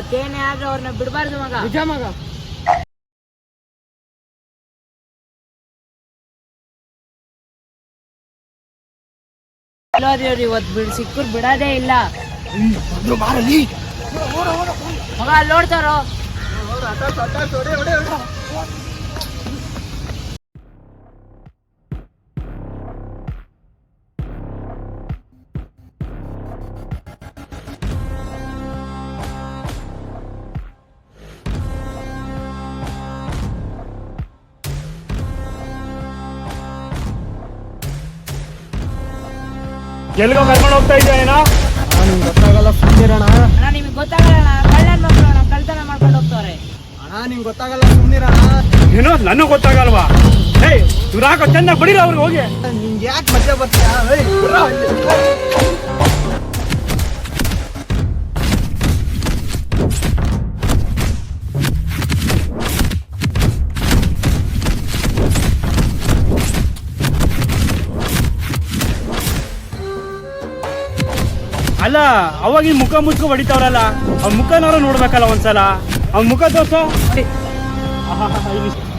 ಇವತ್ತೇನೇ ಆದ್ರೂ ಅವ್ರನ್ನ ಬಿಡಬಾರ್ದು ಮಗ. ನಿಜ ಮಗ. ದೇವ್ರು ಇವತ್ತು ಸಿಕ್ಕರು ಬಿಡೋದೇ ಇಲ್ಲ ಮಗ. ಅಲ್ಲಿ ನೋಡ್ತಾರೋ ಎಲ್ಲಿಗೋ ಕರ್ಕೊಂಡು ಹೋಗ್ತಾ ಇದೆಯಾ? ನಿಮ್ಗೆ ಗೊತ್ತಾಗಲ್ಲ, ಸುಮ್ಮನಿರೋಣ ಅಣ್ಣ. ನಿಮ್ಗೆ ಗೊತ್ತಾಗಲ್ಲ, ಕಳ್ಳನ್ ಮಕ್ಕಳು ಅಣ್ಣ, ಕಳ್ತನ ಮಾಡ್ಕೊಂಡು ಹೋಗ್ತವ್ರೆ ಅಣ್ಣ. ನಿಮ್ಗೆ ಗೊತ್ತಾಗಲ್ಲ, ಸುಮ್ಮನಿರೋಣ. ಏನೋ ನನಗೆ ಗೊತ್ತಾಗಲ್ವಾ? ಏಯ್ ಇವ್ರು ಹಾಕೋ ಚೆನ್ನಾಗಿ ಬಡಿರ ಅವ್ರಿಗೆ ಹೋಗಿ. ನಿಂಗೆ ಯಾಕೆ ಮಜಾ ಬರ್ತೀಯಾ? ಅಲ್ಲ, ಅವಾಗ ಈ ಮುಖ ಮುಚ್ಕೊ ಹೊಡಿತಾವ್ರಲ್ಲ, ಅವ್ನ ಮುಖನಾರು ನೋಡ್ಬೇಕಲ್ಲ ಒಂದ್ಸಲ. ಅವ್ನ ಮುಖ ತೋರ್ಸ.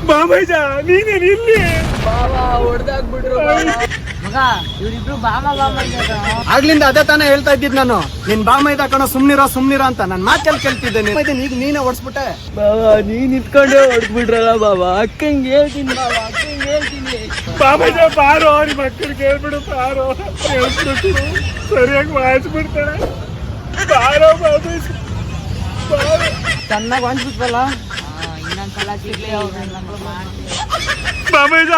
ಬಾಬೈಜ ನೀನೇನು ಇಲ್ಲಿ? ಹೊಡೆದಾಗ್ಬಿಟ್ರು ಮಗ. ಇವ್ರಿಬ್ರು ಬಾಮ ಆಗ್ಲಿಂದ ಅದೇ ತಾನೇ ಹೇಳ್ತಾ ಇದ್ದಿದ್ ನಾನು. ನಿನ್ ಬಾಮೈದ ಕಣ, ಸುಮ್ನಿರೋ ಅಂತ ನನ್ ಮಾತಲ್ಲಿ ಕೇಳ್ತಿದ್ದೇನೆ. ಈಗ ನೀನೇ ಹೊಡ್ಸ್ಬಿಟ್ಟೆ ಬಾಬಾ. ನೀನ್ ಇಟ್ಕೊಂಡೇ ಹೊಡ್ಬಿಟ್ರಲ್ಲ ಬಾಬಾ. ಅಕ್ಕಂಗೆ ಹೇಳ್ತೀನಿ ಬಾಬಾ, ಅಕ್ಕಂಗೆ ಹೇಳ್ತೀನಿ. ಬಾಬೈಜ ಬಾರೋ, ನಿಮ್ಮ ಅಕ್ಕನಿಗೆ ಹೇಳ್ಬಿಡು ಬಾರೋ. ಹೇಳ್ಬಿಟ್ಟು ಸರಿಯಾಗಿ ವಾಯಿಸ್ಬಿಡ್ತಾಳೆ. ಬಾರೋ ಬಾಬೈಜ, ಬಾರೋ. ಚೆನ್ನಾಗಿ ವಾಂಚ್ಬಿಟ್ರಲ್ಲ. ಇನ್ನೊಂದ್ಸಲ ಸಿಗ್ಲಿ ಅವ್ರು ಮಾಡ್ತೀನಿ ಬಾಬೈಜ.